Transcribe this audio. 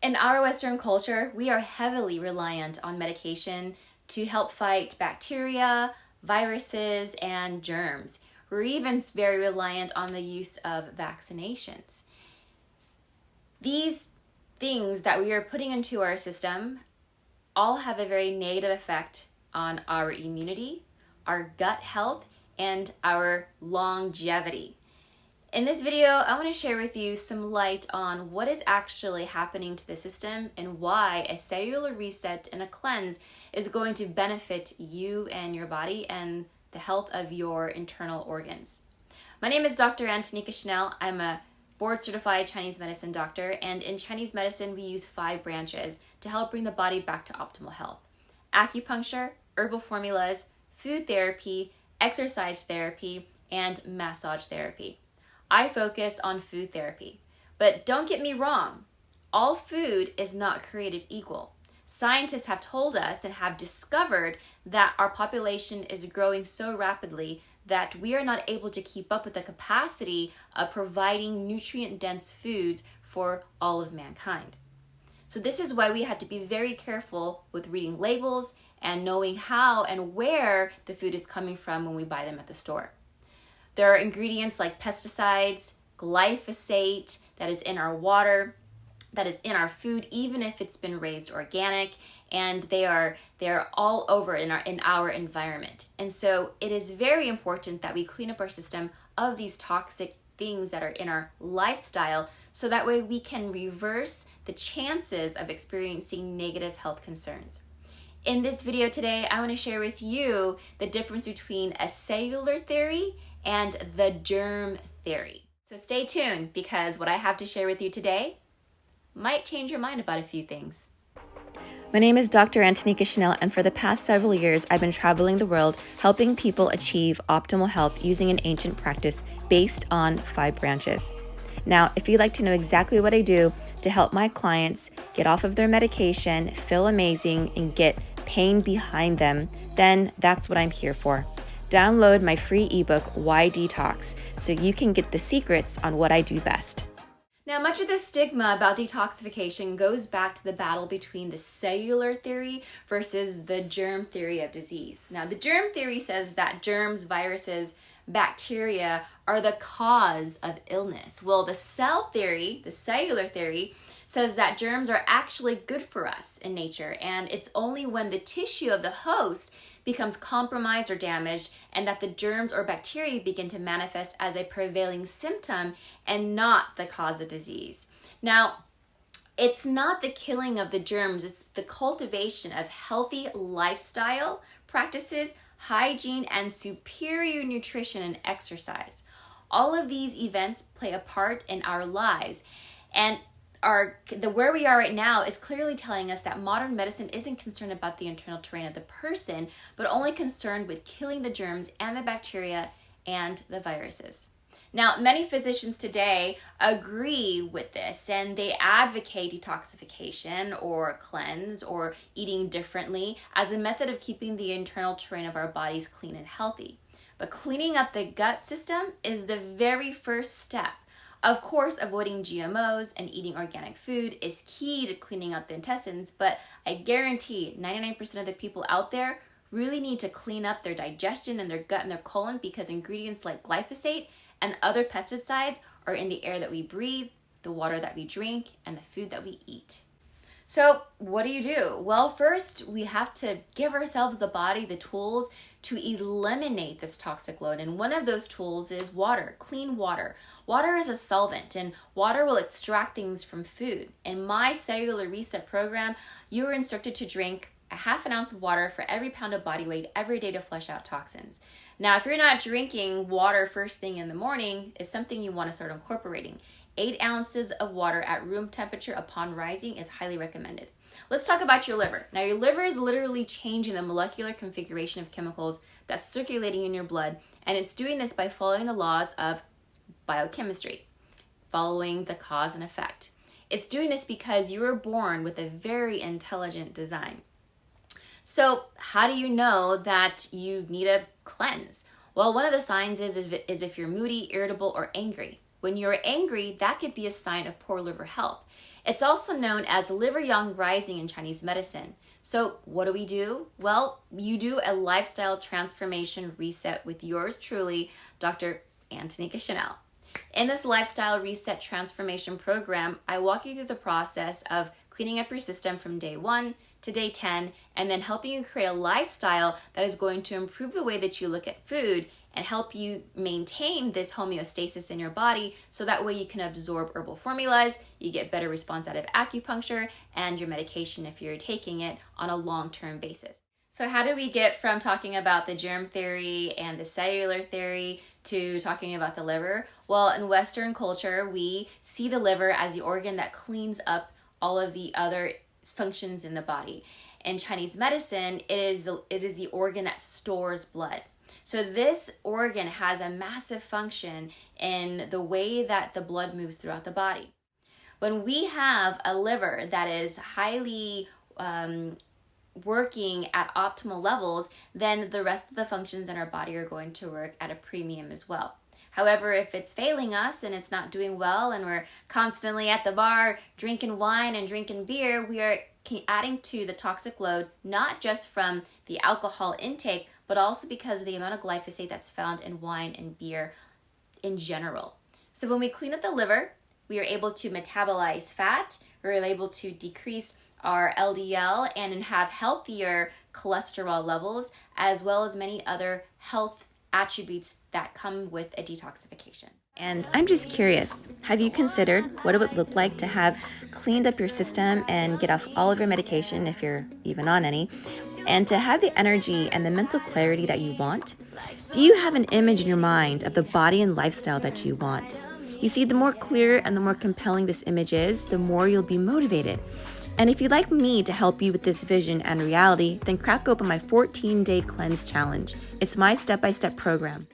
In our Western culture, we are heavily reliant on medication to help fight bacteria, viruses, and germs. We're even very reliant on the use of vaccinations. These things that we are putting into our system all have a very negative effect on our immunity, our gut health, and our longevity. In this video, I want to share with you some light on what is actually happening to the system and why a cellular reset and a cleanse is going to benefit you and your body and the health of your internal organs. My name is Dr. Antonika Chanel. I'm a board-certified Chinese medicine doctor, and in Chinese medicine, we use 5 branches to help bring the body back to optimal health: acupuncture, herbal formulas, food therapy, exercise therapy, and massage therapy. I focus on food therapy. But don't get me wrong, all food is not created equal. Scientists have told us and have discovered that our population is growing so rapidly that we are not able to keep up with the capacity of providing nutrient-dense foods for all of mankind. So this is why we had to be very careful with reading labels and knowing how and where the food is coming from when we buy them at the store. There are ingredients like pesticides, glyphosate that is in our water, that is in our food, even if it's been raised organic, and they are all over in our environment. And so it is very important that we clean up our system of these toxic things that are in our lifestyle, so that way we can reverse the chances of experiencing negative health concerns. In this video today, I want to share with you the difference between a cellular theory and the germ theory. So stay tuned, because what I have to share with you today might change your mind about a few things. My name is Dr. Antonika Chanel, and for the past several years, I've been traveling the world helping people achieve optimal health using an ancient practice based on 5 branches. Now, if you'd like to know exactly what I do to help my clients get off of their medication, feel amazing, and get pain behind them, then that's what I'm here for. Download my free ebook, Why Detox, so you can get the secrets on what I do best. Now, much of the stigma about detoxification goes back to the battle between the cellular theory versus the germ theory of disease. Now, the germ theory says that germs, viruses, bacteria are the cause of illness. Well, the cell theory, the cellular theory, says that germs are actually good for us in nature, and it's only when the tissue of the host becomes compromised or damaged and that the germs or bacteria begin to manifest as a prevailing symptom and not the cause of disease. Now, it's not the killing of the germs, it's the cultivation of healthy lifestyle practices, hygiene, and superior nutrition and exercise. All of these events play a part in our lives, and where we are right now is clearly telling us that modern medicine isn't concerned about the internal terrain of the person, but only concerned with killing the germs and the bacteria and the viruses. Now, many physicians today agree with this, and they advocate detoxification or cleanse or eating differently as a method of keeping the internal terrain of our bodies clean and healthy. But cleaning up the gut system is the very first step. Of course, avoiding GMOs and eating organic food is key to cleaning up the intestines, but I guarantee 99% of the people out there really need to clean up their digestion and their gut and their colon, because ingredients like glyphosate and other pesticides are in the air that we breathe, the water that we drink, and the food that we eat. So what do? Well, first, we have to give ourselves, the body, the tools to eliminate this toxic load. And one of those tools is water, clean water. Water is a solvent, and water will extract things from food. In my cellular reset program, you are instructed to drink a half an ounce of water for every pound of body weight every day to flush out toxins. Now, if you're not drinking water first thing in the morning, it's something you want to start incorporating. 8 ounces of water at room temperature upon rising is highly recommended. Let's talk about your liver. Now, your liver is literally changing the molecular configuration of chemicals that's circulating in your blood, and it's doing this by following the laws of biochemistry, following the cause and effect. It's doing this because you were born with a very intelligent design. So how do you know that you need a cleanse? Well, one of the signs is if you're moody, irritable, or angry. When you're angry, that could be a sign of poor liver health. It's also known as liver yang rising in Chinese medicine. So what do? Well, you do a lifestyle transformation reset with yours truly, Dr. Antonika Chanel. In this lifestyle reset transformation program, I walk you through the process of cleaning up your system from day 1 to day 10, and then helping you create a lifestyle that is going to improve the way that you look at food and help you maintain this homeostasis in your body, so that way you can absorb herbal formulas, you get better response out of acupuncture and your medication if you're taking it on a long-term basis. So how do we get from talking about the germ theory and the cellular theory to talking about the liver? Well, in Western culture, we see the liver as the organ that cleans up all of the other functions in the body. In Chinese medicine, it is the organ that stores blood. So this organ has a massive function in the way that the blood moves throughout the body. When we have a liver that is highly working at optimal levels, then the rest of the functions in our body are going to work at a premium as well. However, if it's failing us and it's not doing well and we're constantly at the bar drinking wine and drinking beer, we are adding to the toxic load, not just from the alcohol intake, but also because of the amount of glyphosate that's found in wine and beer in general. So when we clean up the liver, we are able to metabolize fat, we're able to decrease our LDL and have healthier cholesterol levels, as well as many other health attributes that come with a detoxification. And I'm just curious, have you considered what it would look like to have cleaned up your system and get off all of your medication, if you're even on any, and to have the energy and the mental clarity that you want? Do you have an image in your mind of the body and lifestyle that you want? You see, the more clear and the more compelling this image is, the more you'll be motivated. And if you'd like me to help you with this vision and reality, then crack open my 14-day cleanse challenge. It's my step-by-step program.